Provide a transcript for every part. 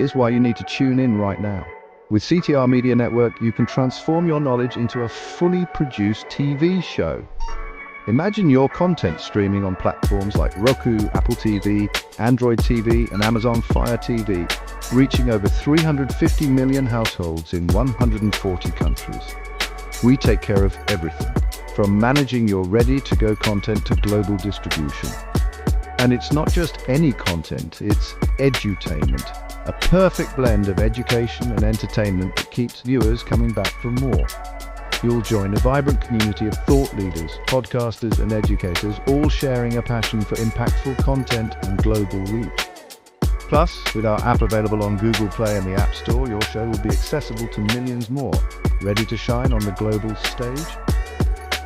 Here's why you need to tune in right now. With CTR Media Network, you can transform your knowledge into a fully produced TV show. Imagine your content streaming on platforms like Roku, Apple TV, Android TV, and Amazon Fire TV, reaching over 350 million households in 140 countries. We take care of everything, from managing your ready-to-go content to global distribution. And it's not just any content, it's edutainment, a perfect blend of education and entertainment that keeps viewers coming back for more. You'll join a vibrant community of thought leaders, podcasters, and educators, all sharing a passion for impactful content and global reach. Plus, with our app available on Google Play and the App Store, your show will be accessible to millions more, ready to shine on the global stage.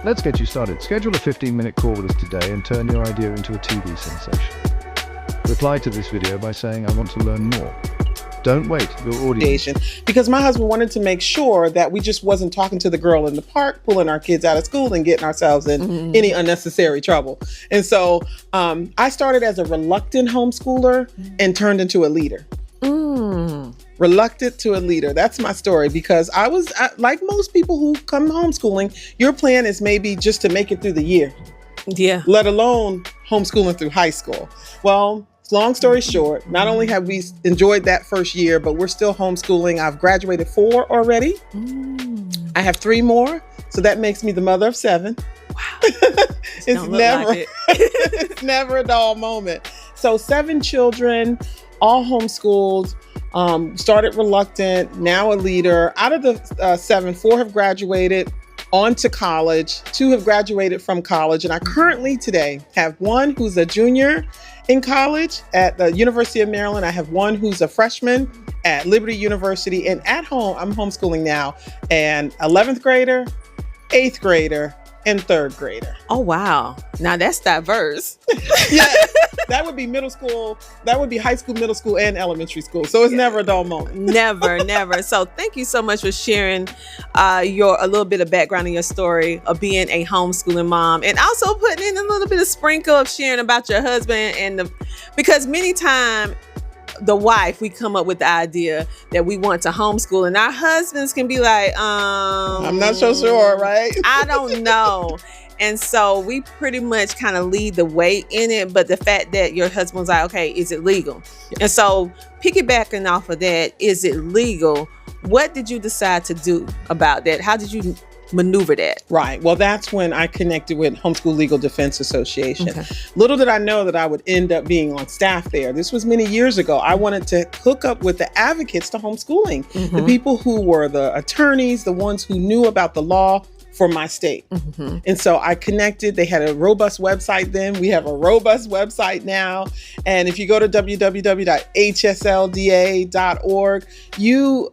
Let's get you started. Schedule a 15-minute call with us today and turn your idea into a TV sensation. Reply to this video by saying, "I want to learn more." Don't wait, your audience. Because my husband wanted to make sure that we just wasn't talking to the girl in the park, pulling our kids out of school and getting ourselves in any unnecessary trouble. And so I started as a reluctant homeschooler and turned into a leader. Reluctant to a leader. That's my story, because I was like most people who come homeschooling, your plan is maybe just to make it through the year. Yeah. Let alone homeschooling through high school. Well, long story short, not only have we enjoyed that first year, but we're still homeschooling. I've graduated 4 already. I have 3 more. So that makes me the mother of 7. Wow. It's never a dull moment. So 7 children, all homeschooled, started reluctant, now a leader. Out of the 7, 4 have graduated on to college. 2 have graduated from college. And I currently today have 1 who's a junior in college at the University of Maryland. I have 1 who's a freshman at Liberty University. And at home, I'm homeschooling now, an 11th grader, 8th grader, and 3rd grader. Oh, wow. Now that's diverse. Yeah, that would be middle school. That would be high school, middle school, and elementary school. So it's never a dull moment. Never. So thank you so much for sharing a little bit of background in your story of being a homeschooling mom, and also putting in a little bit of sprinkle of sharing about your husband because many times the wife, we come up with the idea that we want to homeschool, and our husbands can be like, I'm not so sure, right? I don't know. And so we pretty much kind of lead the way in it. But the fact that your husband was like, okay, is it legal? Yeah. And so piggybacking off of that, is it legal? What did you decide to do about that? How did you maneuver that? Right. Well, that's when I connected with Homeschool Legal Defense Association. Okay. Little did I know that I would end up being on staff there. This was many years ago. I wanted to hook up with the advocates to homeschooling, the people who were the attorneys, the ones who knew about the law for my state. And so I connected. They had a robust website then. We have a robust website now. And if you go to www.hslda.org, you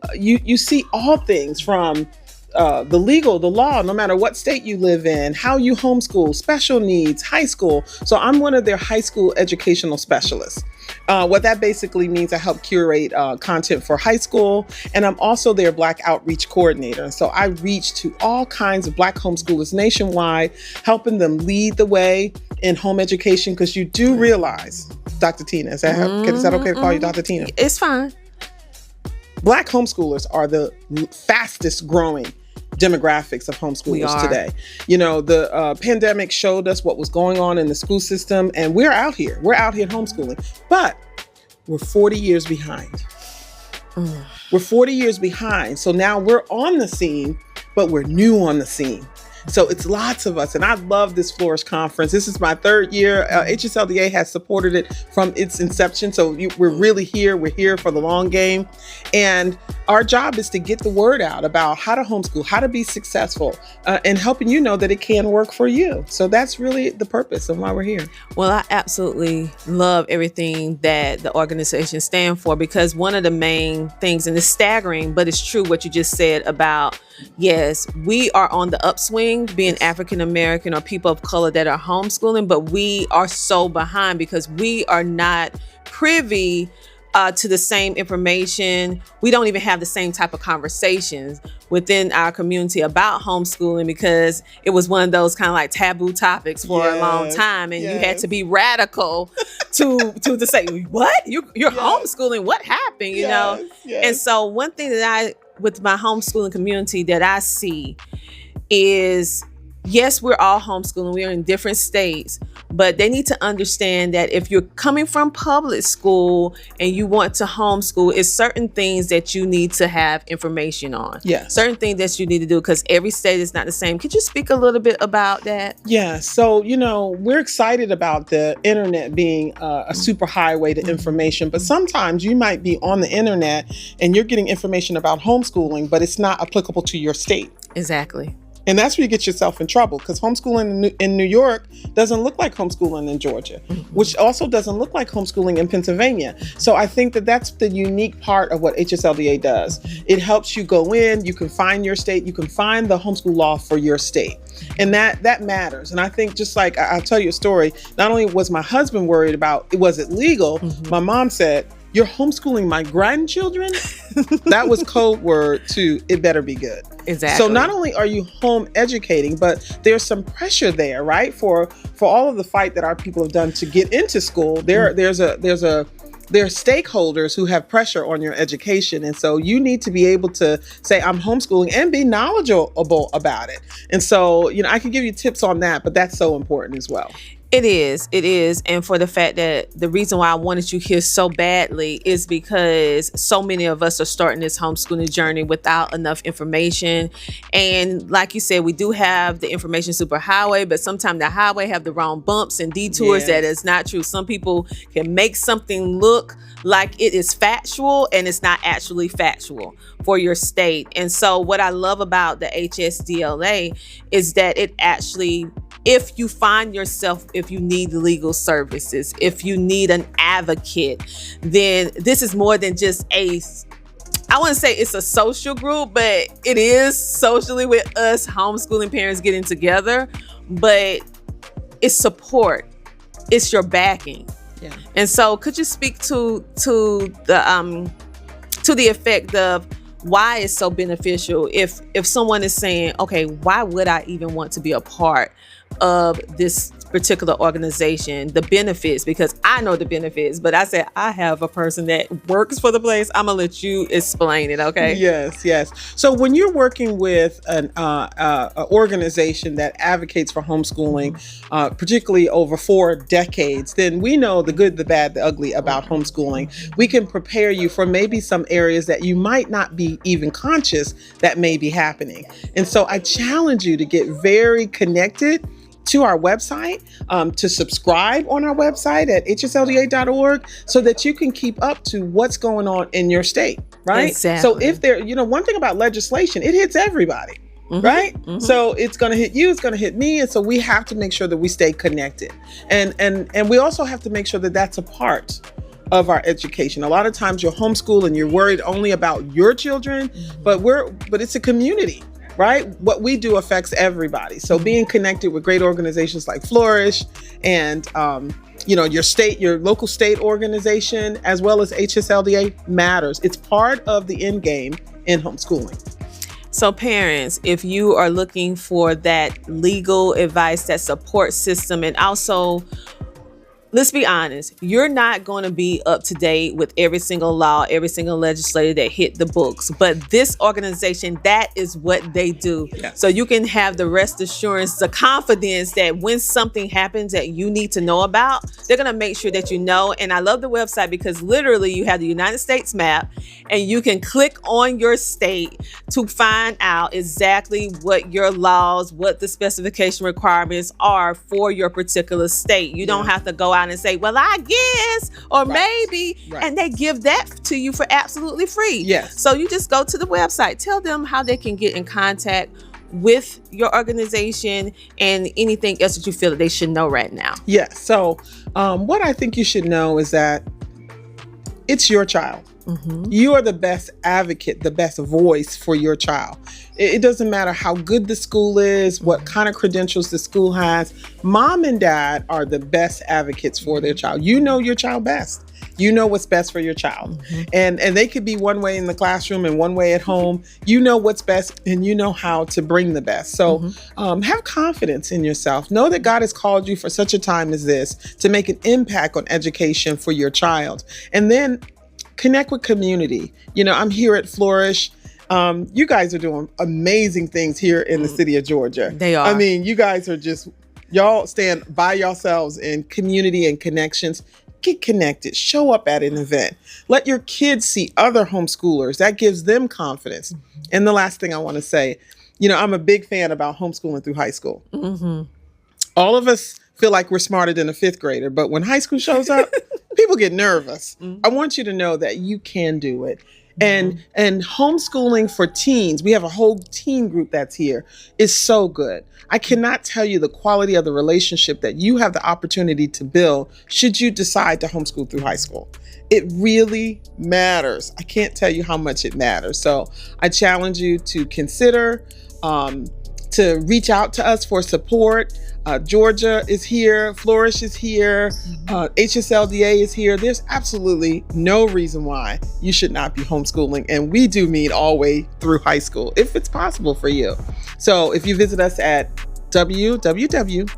see all things from the law, no matter what state you live in, how you homeschool, special needs, high school. So I'm one of their high school educational specialists. What that basically means, I help curate content for high school, and I'm also their Black Outreach Coordinator. And so I reach to all kinds of Black homeschoolers nationwide, helping them lead the way in home education, because you do realize, Dr. Tina, is that okay to call you Dr. Tina? It's fine. Black homeschoolers are the fastest growing demographics of homeschoolers today. You know, the pandemic showed us what was going on in the school system, and we're out here homeschooling, but we're 40 years behind. We're 40 years behind. So now we're on the scene, but we're new on the scene. So it's lots of us. And I love this Flourish Conference. This is my 3rd year. HSLDA has supported it from its inception. So we're really here. We're here for the long game. And our job is to get the word out about how to homeschool, how to be successful, and helping you know that it can work for you. So that's really the purpose of why we're here. Well, I absolutely love everything that the organization stands for, because one of the main things, and it's staggering, but it's true what you just said about, yes, we are on the upswing being African American or people of color that are homeschooling, but we are so behind because we are not privy to the same information. We don't even have the same type of conversations within our community about homeschooling because it was one of those kind of like taboo topics for a long time, and you had to be radical to say, what? You're homeschooling? What happened? You know? And so one thing that with my homeschooling community that I see is, yes, we're all homeschooling. We're in different states, but they need to understand that if you're coming from public school and you want to homeschool, it's certain things that you need to have information on. Yeah. Certain things that you need to do because every state is not the same. Could you speak a little bit about that? Yeah. So, we're excited about the internet being a super highway to information, but sometimes you might be on the internet and you're getting information about homeschooling, but it's not applicable to your state. Exactly. And that's where you get yourself in trouble because homeschooling in New York doesn't look like homeschooling in Georgia, which also doesn't look like homeschooling in Pennsylvania. So I think that that's the unique part of what HSLDA does. It helps you go in, you can find your state, you can find the homeschool law for your state. And that matters. And I think just like I'll tell you a story, not only was my husband worried about, was it legal? My mom said, "You're homeschooling my grandchildren?" That was code word to it better be good. Exactly. So not only are you home educating, but there's some pressure there, right? For all of the fight that our people have done to get into school, there are stakeholders who have pressure on your education. And so you need to be able to say, I'm homeschooling and be knowledgeable about it. And so, I can give you tips on that, but that's so important as well. It is. And for the fact that the reason why I wanted you here so badly is because so many of us are starting this homeschooling journey without enough information. And like you said, we do have the information superhighway, but sometimes the highway have the wrong bumps and detours. That is not true. Some people can make something look like it is factual and it's not actually factual for your state. And so what I love about the HSLDA is that it actually, if you find yourself, if you need legal services, if you need an advocate, then this is more than just I wouldn't say it's a social group, but it is socially with us homeschooling parents getting together, but it's support. It's your backing. Yeah. And so could you speak to the effect of why it's so beneficial if someone is saying, okay, why would I even want to be a part of this particular organization, the benefits, because I know the benefits, but I said I have a person that works for the place. I'm gonna let you explain it, okay? Yes. So when you're working with an organization that advocates for homeschooling, particularly over 4 decades, then we know the good, the bad, the ugly about homeschooling. We can prepare you for maybe some areas that you might not be even conscious that may be happening. And so I challenge you to get very connected to our website, to subscribe on our website at hslda.org so that you can keep up to what's going on in your state, right? Exactly. So if there, one thing about legislation, it hits everybody, right? So it's going to hit you, it's going to hit me. And so we have to make sure that we stay connected. And we also have to make sure that that's a part of our education. A lot of times you're homeschool and you're worried only about your children, but it's a community. Right? What we do affects everybody. So being connected with great organizations like Flourish and, your local state organization, as well as HSLDA matters. It's part of the end game in homeschooling. So parents, if you are looking for that legal advice, that support system, and also, let's be honest, you're not going to be up to date with every single law, every single legislator that hit the books. But this organization, that is what they do. Yeah. So you can have the rest assurance, the confidence that when something happens that you need to know about, they're going to make sure that you know. And I love the website because literally you have the United States map and you can click on your state to find out exactly what your laws, what the specification requirements are for your particular state. You don't have to go out and say, well, I guess, or maybe, and they give that to you for absolutely free. Yes. So you just go to the website, tell them how they can get in contact with your organization and anything else that you feel that they should know right now. Yes. So what I think you should know is that it's your child. You are the best advocate, the best voice for your child. It doesn't matter how good the school is, what kind of credentials the school has. Mom and dad are the best advocates for their child. You know your child best. You know what's best for your child. And they could be one way in the classroom and one way at home. You know what's best and you know how to bring the best. So have confidence in yourself. Know that God has called you for such a time as this to make an impact on education for your child. And then connect with community. You know, I'm here at Flourish. You guys are doing amazing things here in the city of Georgia. They are. I mean, you guys are just, y'all stand by yourselves in community and connections. Get connected. Show up at an event. Let your kids see other homeschoolers. That gives them confidence. And the last thing I want to say, you know, I'm a big fan about homeschooling through high school. All of us feel like we're smarter than a fifth grader, but when high school shows up, people get nervous. I want you to know that you can do it. And homeschooling for teens, we have a whole teen group that's here, is so good. I cannot tell you the quality of the relationship that you have the opportunity to build should you decide to homeschool through high school. It really matters. I can't tell you how much it matters. So I challenge you to consider, to reach out to us for support. Georgia is here, Flourish is here, HSLDA is here. There's absolutely no reason why you should not be homeschooling. And we do mean all the way through high school, if it's possible for you. So if you visit us at www.hslda.org.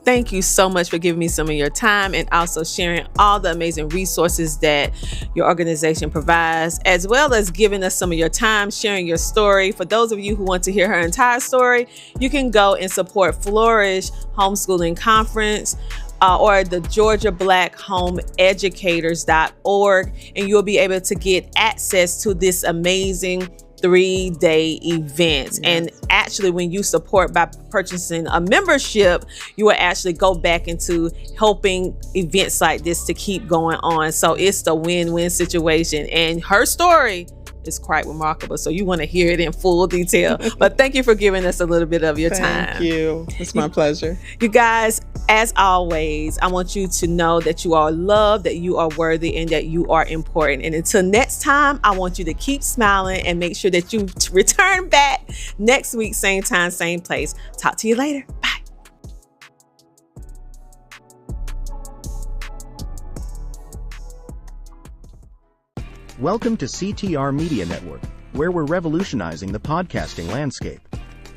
Thank you so much for giving me some of your time and also sharing all the amazing resources that your organization provides, as well as giving us some of your time, sharing your story. For those of you who want to hear her entire story, you can go and support Flourish Homeschooling Conference or the Georgia Black Home Educators.org, and you'll be able to get access to this amazing 3-day event. And actually, when you support by purchasing a membership, you will actually go back into helping events like this to keep going on. So it's the win-win situation. And her story is quite remarkable. So you want to hear it in full detail. But thank you for giving us a little bit of your time. Thank you. It's my pleasure. You guys, as always, I want you to know that you are loved, that you are worthy, and that you are important. And until next time, I want you to keep smiling and make sure that you return back next week, same time, same place. Talk to you later. Bye. Welcome to CTR Media Network, where we're revolutionizing the podcasting landscape.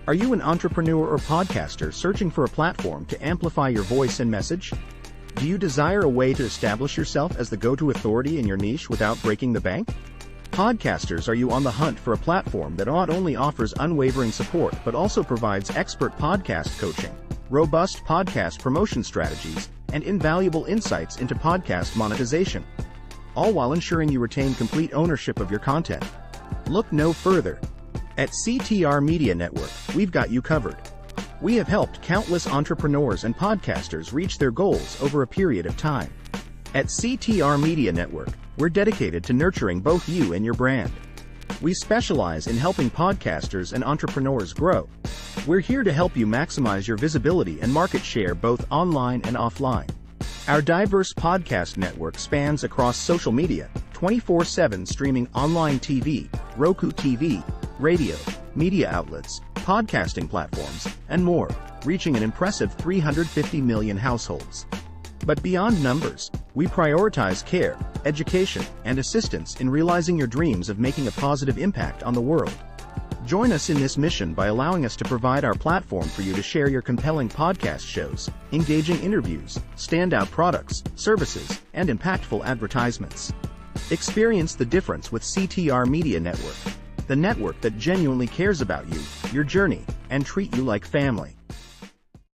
Are you an entrepreneur or podcaster searching for a platform to amplify your voice and message? Do you desire a way to establish yourself as the go-to authority in your niche without breaking the bank? Podcasters, are you on the hunt for a platform that not only offers unwavering support but also provides expert podcast coaching, robust podcast promotion strategies, and invaluable insights into podcast monetization, all while ensuring you retain complete ownership of your content? Look no further. At CTR Media Network, we've got you covered. We have helped countless entrepreneurs and podcasters reach their goals over a period of time. At CTR Media Network, we're dedicated to nurturing both you and your brand. We specialize in helping podcasters and entrepreneurs grow. We're here to help you maximize your visibility and market share both online and offline. Our diverse podcast network spans across social media, 24/7 streaming online TV, Roku TV, radio, media outlets, podcasting platforms, and more, reaching an impressive 350 million households. But beyond numbers, we prioritize care, education, and assistance in realizing your dreams of making a positive impact on the world. Join us in this mission by allowing us to provide our platform for you to share your compelling podcast shows, engaging interviews, standout products, services, and impactful advertisements. Experience the difference with CTR Media Network, the network that genuinely cares about you, your journey, and treat you like family.